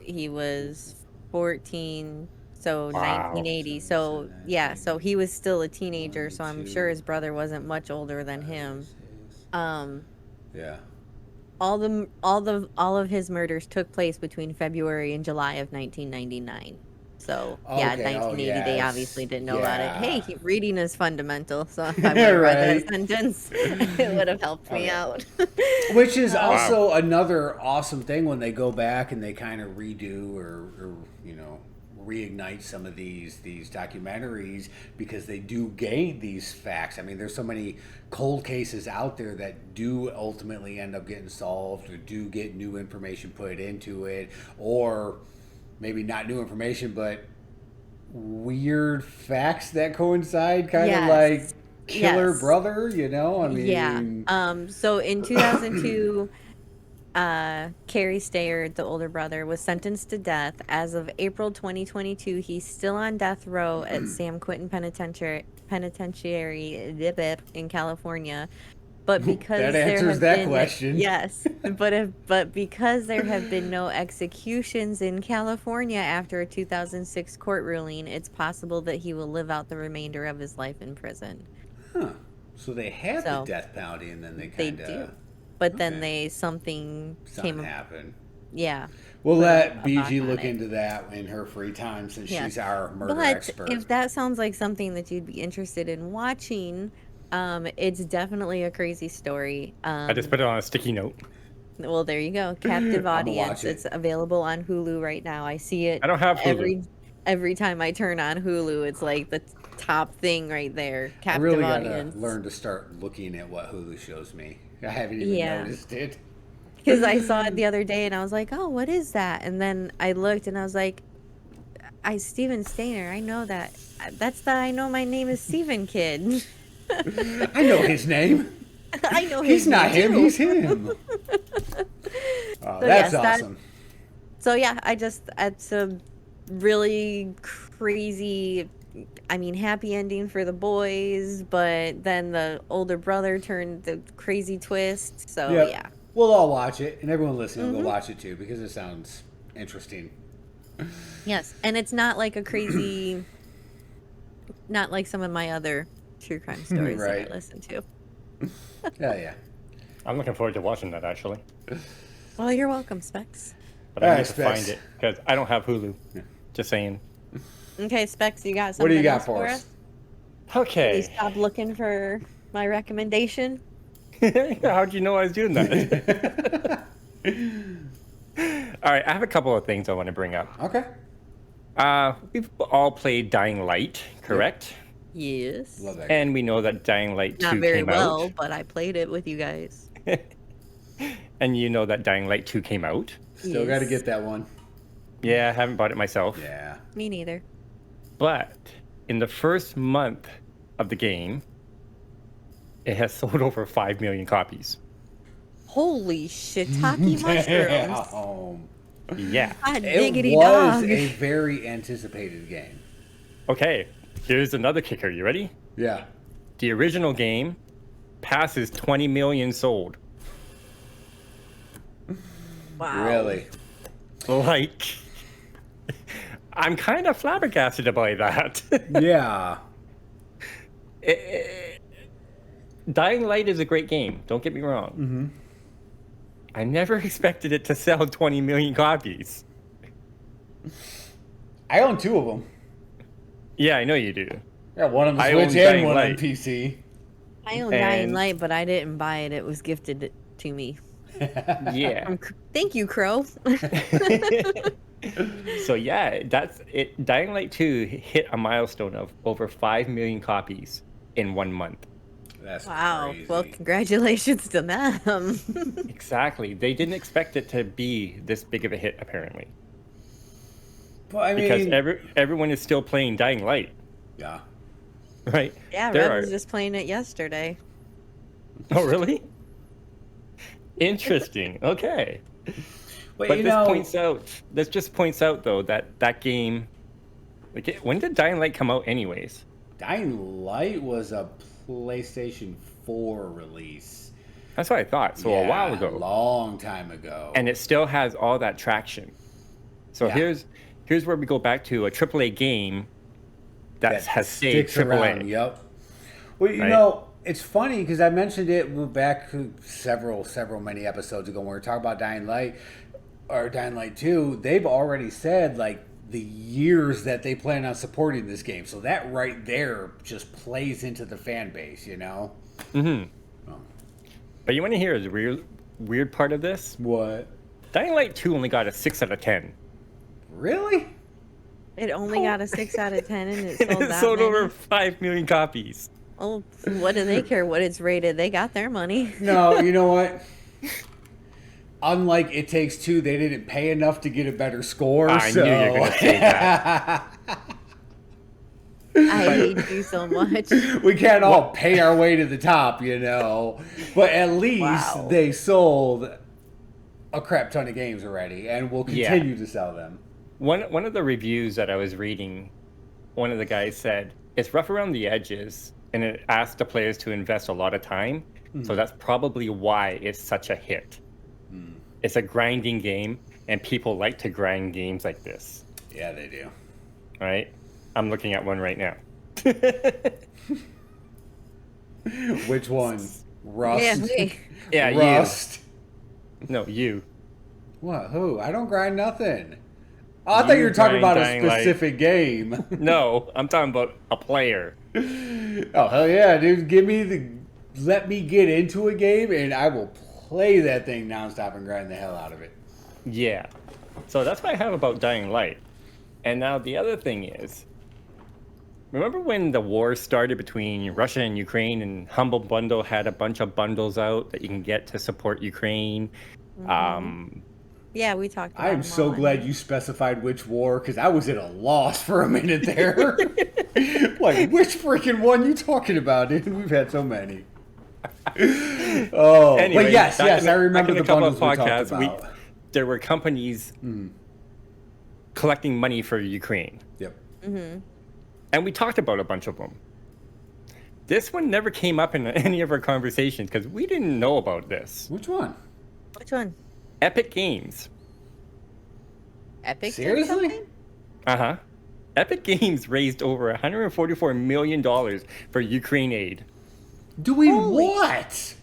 he was 14, so Wow. 1980. So yeah, so he was still a teenager, so I'm sure his brother wasn't much older than him. Yeah. All of his murders took place between February and July of 1999. So yeah, Okay. 1980 yeah, they it's- obviously didn't know about it. Hey, yeah. reading is fundamental, so if I would have read Right. that sentence, it would have helped me Okay. out. Which is also another awesome thing when they go back and they kind of redo or reignite some of these documentaries, because they do gain these facts. I mean, there's so many cold cases out there that do ultimately end up getting solved, or do get new information put into it, or maybe not new information, but weird facts that coincide, kind of Yes. like killer Yes. brother, I mean, Yeah. So in 2002, Carrie Stayer, the older brother, was sentenced to death. As of April 2022, he's still on death row at San Quentin Penitentiary in California. But because that there answers have that been, question. yes, but because there have been no executions in California after a 2006 court ruling, it's possible that he will live out the remainder of his life in prison. Huh. So they have So, the death penalty, and then they They kind do. of But then Okay. something something happened. yeah. We'll put let a box BG on look it. into that in her free time, since Yes. she's our murder But expert. if that sounds like something that you'd be interested in watching, it's definitely a crazy story. I just put it on a sticky note. Well, there you go. Captive I'ma watch audience. it. It's available on Hulu right now. I see it I don't have Hulu. every time I turn on Hulu. It's like the top thing right there. I Captive really audience. gotta learn to start looking at what Hulu shows me. I haven't even Yeah. noticed it. Because I saw it the other day and I was like, oh, what is that? And then I looked and I was like, Steven Stainer. I know that. I know my name is Steven kid. I know his name. I know He's his not name him. too. He's him. Oh, that's yes, awesome. So yeah, it's a really crazy, I mean, happy ending for the boys, but then the older brother turned the crazy twist. So Yep. yeah. We'll all watch it, and everyone listening will go watch it too, because it sounds interesting. Yes, and it's not like a crazy, not like some of my other true crime stories Right. that I listen to. Yeah. I'm looking forward to watching that, actually. Well, you're welcome, Specs. But I Alright, need to Specs. find it, because I don't have Hulu. Just saying. Okay, Specs, you got something What do you got else for us? Please Okay. stop looking for my recommendation. How'd you know I was doing that? All right, I have a couple of things I want to bring up. Okay. We've all played Dying Light, correct? Yes. Love that. And we know that Dying Light 2 Not very came well, out. but I played it with you guys. And you know that Dying Light 2 came out. Still got to Yes. get that one. Yeah, I haven't bought it myself. Yeah. Me neither. But in the first month of the game, it has sold over 5 million copies. Holy shiitake mushrooms. Damn. Yeah. Hot It diggity was dog. a very anticipated game. Okay, here's another kicker. You ready? Yeah. The original game passes 20 million sold. Wow. Really. Like, I'm kind of flabbergasted about that. Yeah. Dying Light is a great game. Don't get me wrong. Mm-hmm. I never expected it to sell 20 million copies. I own 2 of them. Yeah, I know you do. Yeah, one on the I own Switch and Dying one on Light. PC. I own Dying And- Light, but I didn't buy it. It was gifted to me. Yeah. Thank you, Crow. So yeah, that's it. Dying Light 2 hit a milestone of over 5 million copies in 1 month. That's Wow. crazy. Well, congratulations to them. Exactly. They didn't expect it to be this big of a hit, apparently. But I mean, Because everyone is still playing Dying Light, yeah. right? Yeah, There Rev was are- just playing it yesterday. Oh, really? Interesting. Okay. But, But you this know, just points out though that game, like when did Dying Light come out anyways? Dying Light was a PlayStation 4 release. That's what I thought. So a while Yeah, ago. long time ago. And it still has all that traction. So Yeah. here's where we go back to a AAA game that has stayed sticks AAA. around. Yep. Well, you Right? know, it's funny because I mentioned it back several many episodes ago when we were talking about Dying Light or Dying Light 2. They've already said like the years that they plan on supporting this game. So that right there just plays into the fan base, you know? Mm-hmm. Oh. But you want to hear the weird part of this? What? Dying Light 2 only got a 6 out of 10. Really? It only got a 6 out of 10 and it And sold it that sold many. over 5 million copies. Oh, what do they care what it's rated? They got their money. No, you know what? Unlike It Takes Two, they didn't pay enough to get a better score. I knew you were gonna say that. I hate you so much. We can't all pay our way to the top, you know. But at least Wow. they sold a crap ton of games already and will Yeah. continue to sell them. One of the reviews that I was reading, one of the guys said it's rough around the edges and it asks the players to invest a lot of time. So that's probably why it's such a hit. It's a grinding game and people like to grind games like this, Yeah, they do. right? I'm looking at one right now. Which one? Rust? Yeah, me. Yeah, Rust? No, you. What? Who? I don't grind nothing. Oh, I thought you were talking grind about a Dying Light. specific game. No, I'm talking about a player. Oh, hell yeah, dude. Let me get into a game and I will play that thing nonstop and grind the hell out of it. Yeah. So that's what I have about Dying Light. And now the other thing is, remember when the war started between Russia and Ukraine and Humble Bundle had a bunch of bundles out that you can get to support Ukraine? Yeah, we talked about I am them so all. glad you specified which war because I was at a loss for a minute there. Like, which freaking one you talking about, dude? We've had so many. Oh, Anyway, but yes, back in I remember the back in a couple bundles of we talked podcasts, about. there were companies collecting money for Ukraine. Yep. And we talked about a bunch of them. This one never came up in any of our conversations because we didn't know about this. Which one? Which one? Epic Games. Epic did Seriously? something? Uh-huh. Epic Games raised over $144 million for Ukraine aid. Doing Holy- what?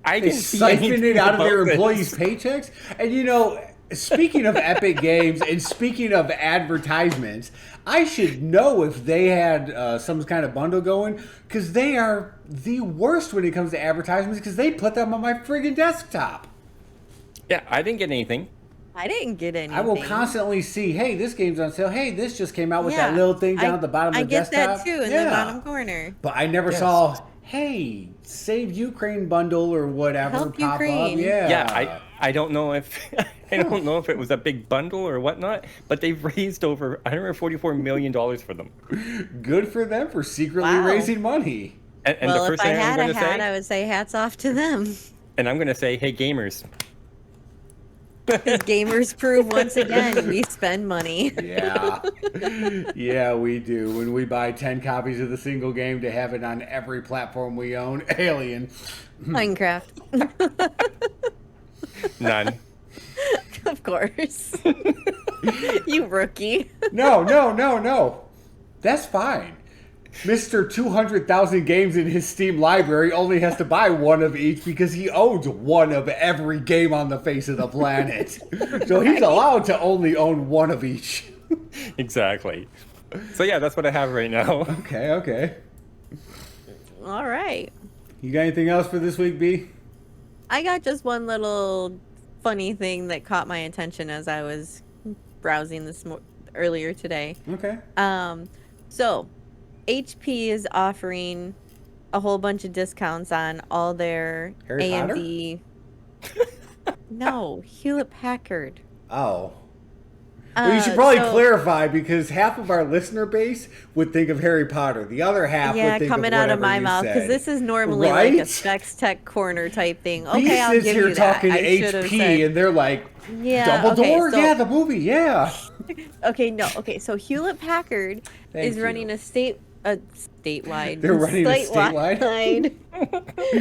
I They didn't see siphoned anything it out of their about this. employees' paychecks? And you know, speaking of Epic Games and speaking of advertisements, I should know if they had some kind of bundle going because they are the worst when it comes to advertisements because they put them on my friggin' desktop. Yeah, I didn't get anything. I didn't get anything. I will constantly see, hey, this game's on sale. Hey, this just came out with that Yeah, little thing down at the bottom of the desktop. I get that too in the bottom corner. But I never saw, hey, Save Ukraine bundle or whatever Help pop Ukraine. up. Yeah. Yeah, I don't know if I don't know if it was a big bundle or whatnot, but they've raised over $144 million for them. Good for them for secretly Wow. raising money. And Well, the first if I thing I'm had going a to hat, say, I would say hats off to them. and I'm going to say, hey gamers, Because gamers prove once again we spend money. Yeah. Yeah, we do. When we buy 10 copies of the single game to have it on every platform we own, Alien. Minecraft. none. Of course. You rookie. No. That's fine. Mr. 200,000 games in his Steam library only has to buy one of each because he owns one of every game on the face of the planet. So he's allowed to only own one of each. Exactly. So yeah, that's what I have right now. Okay. All right. You got anything else for this week, B? I got just one little funny thing that caught my attention as I was browsing earlier today. Okay. So HP is offering a whole bunch of discounts on all their Harry AMD. No, Hewlett Packard. Oh. Well, you should probably clarify because half of our listener base would think of Harry Potter. The other half would think coming of out of whatever my you mouth because said. this is normally Right? like a Specs Tech corner type thing. B Okay, I'll sits give here you that. talking I should have HP, said. and they're like, Yeah, Dumbledore? okay, so- Yeah, the movie, yeah. Okay, so Hewlett Packard Thank is running you. a statewide. They're running a statewide?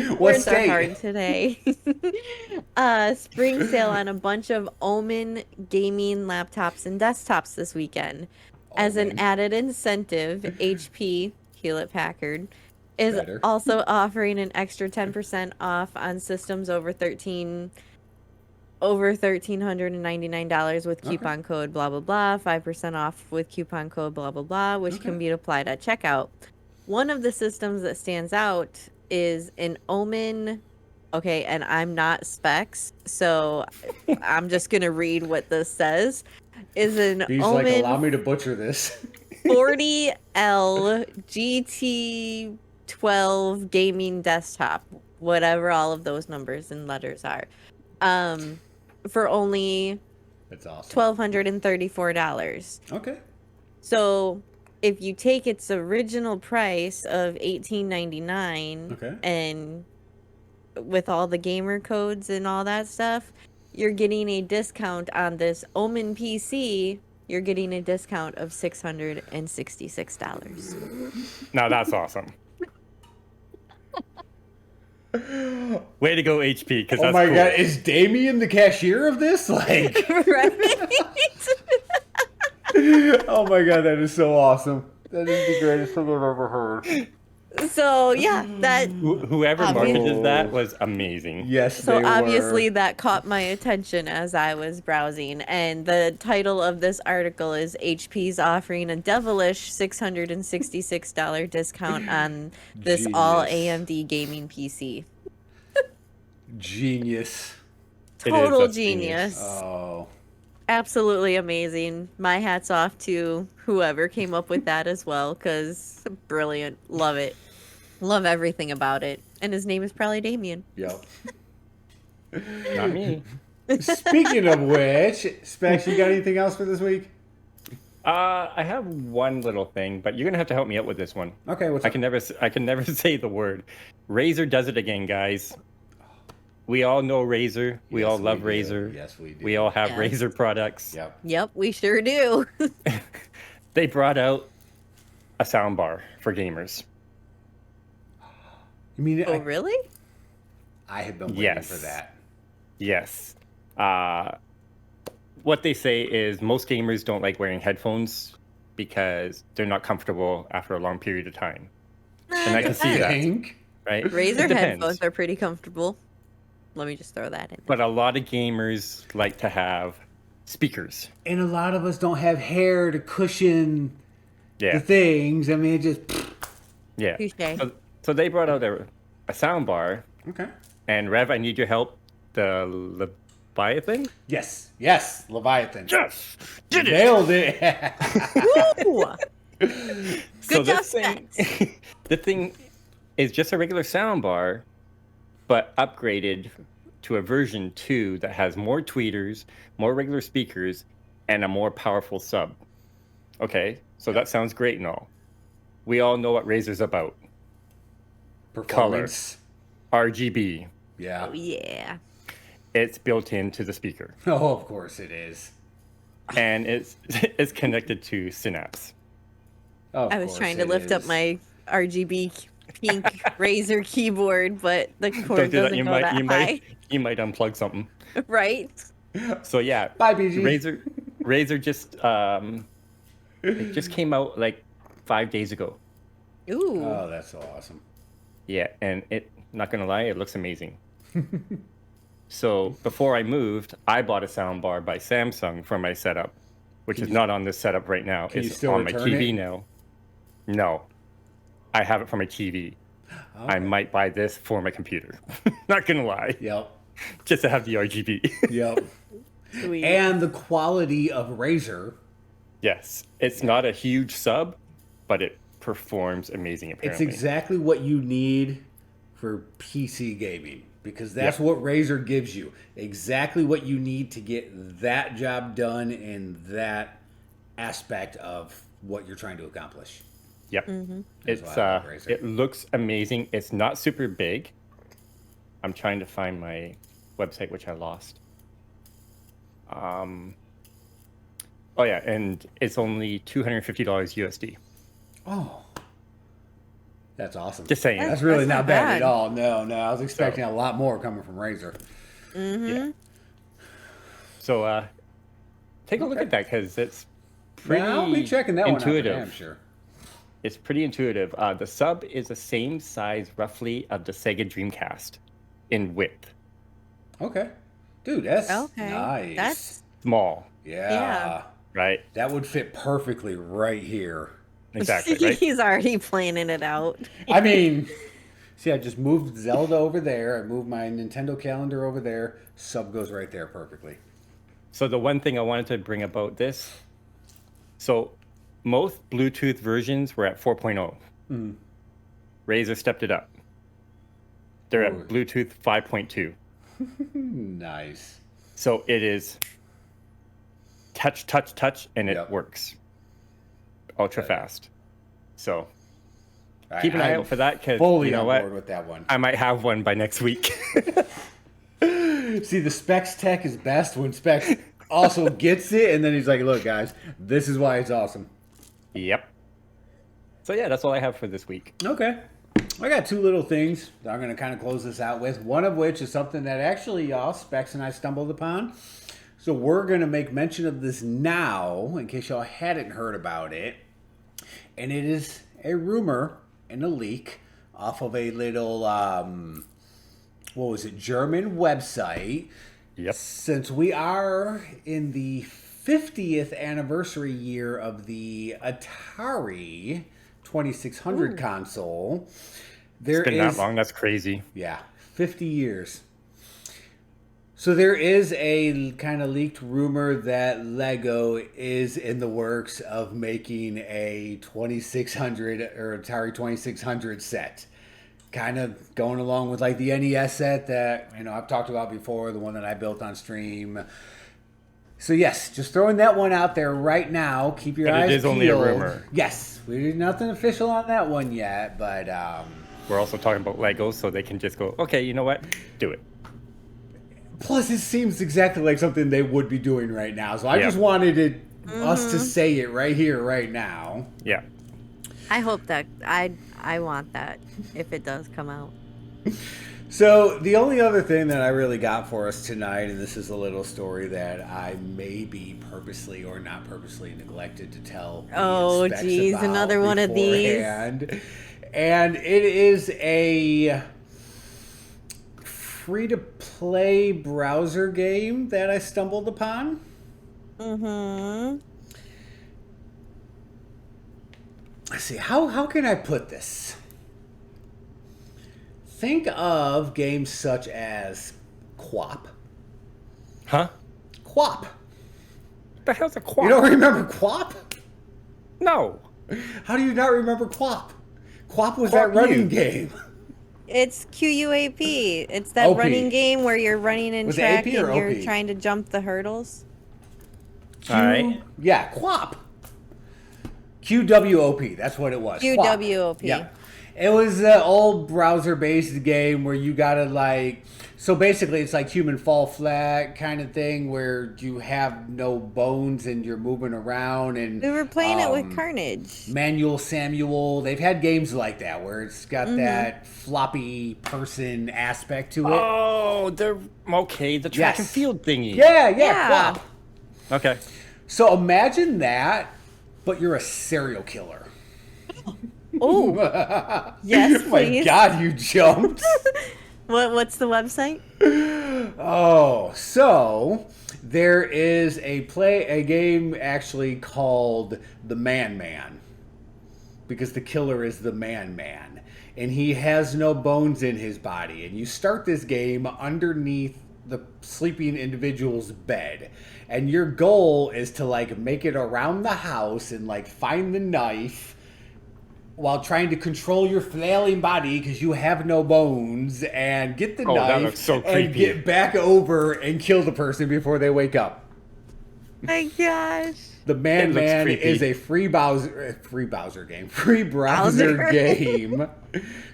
What Words are state? hard today. Spring sale on a bunch of Omen gaming laptops and desktops this weekend. As an Omen. added incentive, HP, Hewlett Packard, is Better. also offering an extra 10% off on systems over $1,399 with coupon code blah blah blah, 5% off with coupon code blah blah blah, which can be applied at checkout. One of the systems that stands out is an Omen. Okay, and I'm not Specs, so I'm just gonna read what this says. Is an He's Omen like, allow me to butcher this. 40L GT12 gaming desktop, whatever all of those numbers and letters are, for only That's awesome. $1,234. Okay. So if you take its original price of $1,899 Okay. and with all the gamer codes and all that stuff, you're getting a discount on this Omen PC. You're getting a discount of $666. Now that's awesome. Way to go, HP, because Oh that's my cool. god, is Damien the cashier of this? Like, Right? oh my god, that is so awesome. That is the greatest thing I've ever heard. So yeah, that Whoever Obviously- marketed that was amazing. Yes, so they obviously were. that caught my attention as I was browsing, and the title of this article is HP's offering a devilish $666 discount on this all Genius. AMD gaming PC. Genius. It is, Total that's genius. Oh. Absolutely amazing. My hat's off to whoever came up with that as well, because brilliant. Love it. Love everything about it. And his name is probably Damien. Yep. Not me. Speaking of which, Specs, you got anything else for this week? I have one little thing, but you're gonna have to help me out with this one. Okay, what's I up? can never say the word. Razer does it again, guys. We all know Razer. We Yes, all love do. Razer. Yes, we do. We all have Yes. Razer products. Yep. Yep, we sure do. They brought out a soundbar for gamers. You mean Oh, really? I have been waiting Yes. for that. Yes. What they say is most gamers don't like wearing headphones because they're not comfortable after a long period of time. And I can see that, Think? right? It Razer depends. headphones are pretty comfortable. Let me just throw that in. But a lot of gamers like to have speakers. And a lot of us don't have hair to cushion the Yeah. things. I mean, it just. Yeah. Touché. So they brought out a sound bar. Okay. And Rev, I need your help. The Leviathan? Yes. Yes. Leviathan. Yes! Did it! Nailed it. Woo! So Good job, this thing, Specs. the thing is just a regular sound bar, but upgraded to a version 2 that has more tweeters, more regular speakers, and a more powerful sub. Okay, so that sounds great and all. We all know what Razer's about. Performance. RGB. Yeah. Oh, yeah. It's built into the speaker. Oh, of course it is. And it's connected to Synapse. Of I was course trying to it lift up is. my RGB pink Razer keyboard, but the cord Don't do that. doesn't go that high. You might unplug something. Right? So yeah, Bye, BG. Razer just it just came out like 5 days ago. Ooh. Oh, that's so awesome. Yeah, and not gonna lie, it looks amazing. So before I moved, I bought a soundbar by Samsung for my setup, which is not on this setup right now. Can you It's still on my return TV it? now. No, I have it for my TV. I might buy this for my computer. Not gonna lie. Yep. Just to have the RGB. Yep. Sweet. And the quality of Razer. Yes. It's not a huge sub, but it performs amazing apparently. It's exactly what you need for PC gaming. Because that's what Razer gives you. Exactly what you need to get that job done in that aspect of what you're trying to accomplish. Yep. Mm-hmm. It's it looks amazing. It's not super big. I'm trying to find my website, which I lost. Oh yeah, and it's only $250 USD. Oh. That's awesome. Just saying. That's really That's not not bad bad. at all. No, I was expecting a lot more coming from Razer. Mm-hmm. Yeah. So take a look at that because it's pretty Yeah, I'll be checking that intuitive. one out for damn sure. It's pretty intuitive. The sub is the same size roughly of the Sega Dreamcast in width. Okay. Dude, that's Okay. nice. That's Small, yeah. right? That would fit perfectly right here. Exactly, right? He's already planning it out. I mean, see, I just moved Zelda over there. I moved my Nintendo calendar over there. Sub goes right there perfectly. So the one thing I wanted to bring about this, so most Bluetooth versions were at 4.0. Razer stepped it up. They're Ooh. at Bluetooth 5.2. Nice. So it is touch, and it Yep. works. Ultra Okay. fast. So All keep an right, eye I'm out for that because fully you know on what? board with that one. I might have one by next week. See, the Specs tech is best when Specs also gets it, and then he's like, look, guys, this is why it's awesome. Yep. So yeah, that's all I have for this week. Okay. I got two little things that I'm going to kind of close this out with. One of which is something that actually y'all, Specs and I stumbled upon. So we're going to make mention of this now, in case y'all hadn't heard about it. And it is a rumor and a leak off of a little, German website. Yep. Since we are in the 50th anniversary year of the Atari 2600 console, there It's been is that long. That's crazy. 50 years. So there is a kind of leaked rumor that Lego is in the works of making a 2600 or Atari 2600 set. Kind of going along with like the NES set that, I've talked about before, the one that I built on stream. So yes, just throwing that one out there right now. Keep your eyes peeled. It is only a rumor. Yes, there's nothing official on that one yet, but We're also talking about Legos, so they can just go, okay, you know what? Do it. plus, it seems exactly like something they would be doing right now. So I Yeah. just wanted us to say it right here, right now. Yeah. I hope that I want that if it does come out. So the only other thing that I really got for us tonight, and this is a little story that I maybe purposely or not purposely neglected to tell. me and Oh, Specs geez, about another one of these. beforehand. And it is a free-to-play browser game that I stumbled upon. Mm-hmm. Let's see, how can I put this? Think of games such as Quap. Huh? Quap. What the hell's a quap? You don't remember Quap? No. How do you not remember Quap? Quap was Quap that running you. game. It's QUAP. It's that OP. running game where you're running in Was it track AP and or you're OP? trying to jump the hurdles. All right. Yeah, Quap. QWOP. That's what it was. Quap. QWOP. Yeah. It was an old browser-based game where you gotta like. So basically, it's like Human Fall Flat kind of thing where you have no bones and you're moving around and. We were playing it with Carnage. Manual Samuel. They've had games like that where it's got that floppy person aspect to it. Oh, they're okay. The track and Yes. field thingy. Yeah, Yeah. Quap. Okay. So imagine that, but you're a serial killer. Oh, yes, My please. God, you jumped. What's the website? Oh, so there is a game actually called The Man. because the killer is the man, and he has no bones in his body. And you start this game underneath the sleeping individual's bed, and your goal is to like make it around the house and like find the knife while trying to control your flailing body because you have no bones, and get the That knife looks so and creepy. get back over and kill the person before they wake up. My gosh. The Man It looks Man creepy. is a free browser game.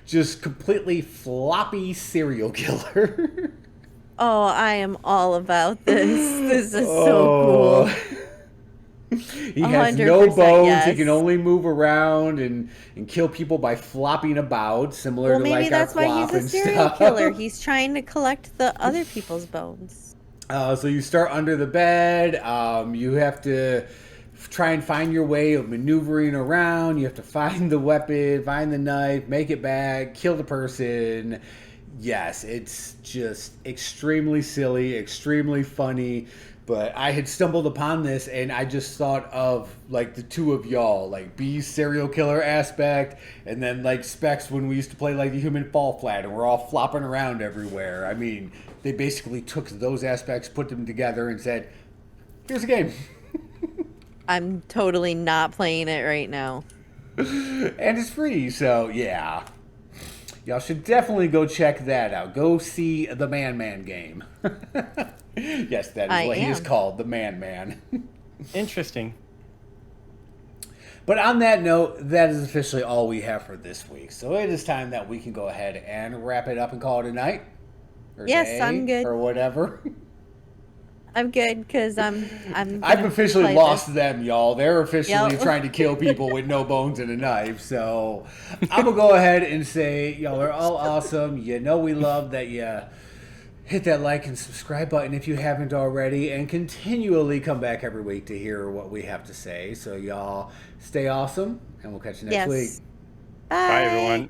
Just completely floppy serial killer. Oh, I am all about this. This is so cool. He has no 100% bones. yes. He can only move around and kill people by flopping about, similar Well, to maybe like that's our why flop he's a and serial stuff. killer. He's trying to collect the other people's bones. So you start under the bed. You have to try and find your way of maneuvering around. You have to find the weapon, find the knife, make it back, kill the person. Yes, it's just extremely silly, extremely funny. But I had stumbled upon this, and I just thought of like the two of y'all, like B's serial killer aspect, and then like Specs when we used to play like the human fall flat, and we're all flopping around everywhere. I mean, they basically took those aspects, put them together, and said, "Here's a game." I'm totally not playing it right now. And it's free, so yeah. Y'all should definitely go check that out. Go see the Man game. Yes, that is what he is called, the Man. Interesting. But on that note, that is officially all we have for this week. So it is time that we can go ahead and wrap it up and call it a night. Or Yes, day, I'm good. Or whatever. I'm good because I'm I've gonna officially play lost this. them, y'all. They're officially Yep. trying to kill people with no bones and a knife. So I'm going to go ahead and say y'all are all awesome. You know we love that you hit that like and subscribe button if you haven't already, and continually come back every week to hear what we have to say. So y'all stay awesome, and we'll catch you next week. Yes. Bye, everyone.